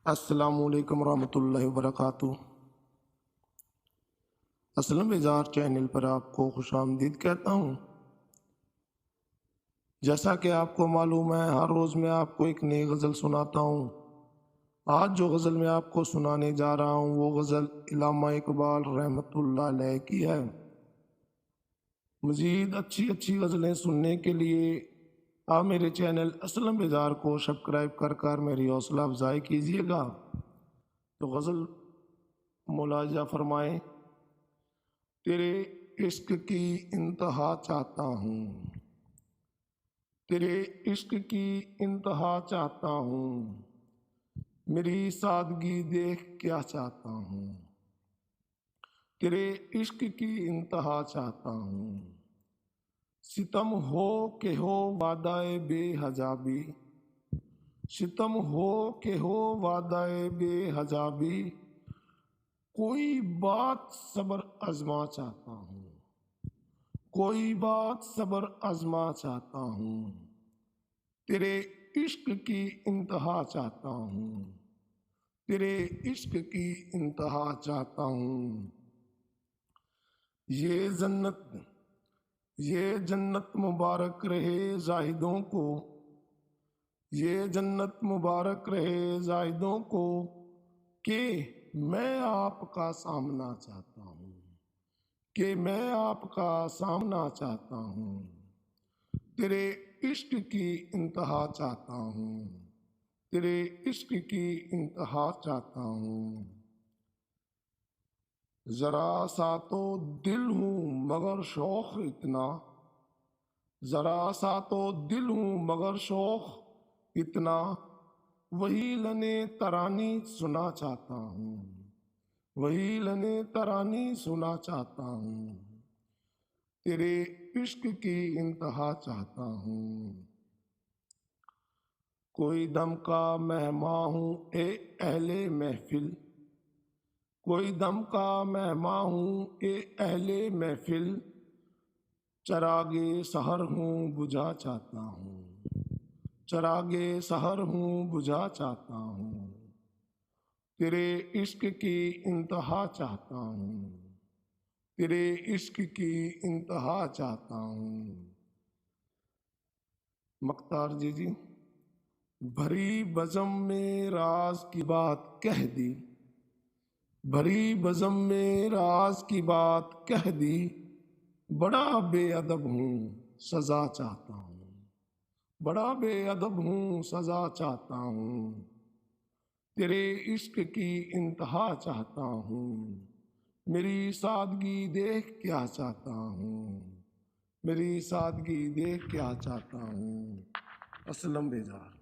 السلام علیکم ورحمۃ اللہ وبرکاتہ۔ اسلم اظہار چینل پر آپ کو خوش آمدید کہتا ہوں۔ جیسا کہ آپ کو معلوم ہے، ہر روز میں آپ کو ایک نئی غزل سناتا ہوں۔ آج جو غزل میں آپ کو سنانے جا رہا ہوں وہ غزل علامہ اقبال رحمۃ اللہ علیہ کی ہے۔ مزید اچھی غزلیں سننے کے لیے آپ میرے چینل اسلم اظہار کو سبسکرائب کر میری حوصلہ افزائی کیجیے گا۔ تو غزل ملاحظہ فرمائیں۔ تیرے عشق کی انتہا چاہتا ہوں، تیرے عشق کی انتہا چاہتا ہوں، میری سادگی دیکھ کیا چاہتا ہوں، تیرے عشق کی انتہا چاہتا ہوں، ستم ہو کہ ہو وعدہ بے حجابی، ستم ہو کہ ہو وعدہ بے حجابی، کوئی بات صبر آزما چاہتا ہوں، کوئی بات صبر آزما چاہتا ہوں، تیرے عشق کی انتہا چاہتا ہوں، تیرے عشق کی انتہا چاہتا ہوں۔ یہ جنت مبارک رہے زاہدوں کو، یہ جنت مبارک رہے زاہدوں کو، کہ میں آپ کا سامنا چاہتا ہوں، کہ میں آپ کا سامنا چاہتا ہوں، تیرے عشق کی انتہا چاہتا ہوں، تیرے عشق کی انتہا چاہتا ہوں۔ ذرا سا تو دل ہوں مگر شوق اتنا، ذرا سا تو دل ہوں مگر شوق اتنا، وہی لنے ترانی سنا چاہتا ہوں، وہی لنے ترانی سنا چاہتا ہوں، تیرے عشق کی انتہا چاہتا ہوں۔ کوئی دم کا مہماں ہوں اے اہل محفل، کوئی دم کا مہماں ہوں اے اہل محفل، چراغے سحر ہوں بجھا چاہتا ہوں، چراغے سحر ہوں بجھا چاہتا ہوں، تیرے عشق کی انتہا چاہتا ہوں، تیرے عشق کی انتہا چاہتا ہوں۔ مختار جی بھری بزم میں راز کی بات کہہ دی، بھری بزم میں راز کی بات کہہ دی، بڑا بے ادب ہوں سزا چاہتا ہوں، بڑا بے ادب ہوں سزا چاہتا ہوں، تیرے عشق کی انتہا چاہتا ہوں، میری سادگی دیکھ کیا چاہتا ہوں، میری سادگی دیکھ کیا چاہتا ہوں۔ اسلم اظہار۔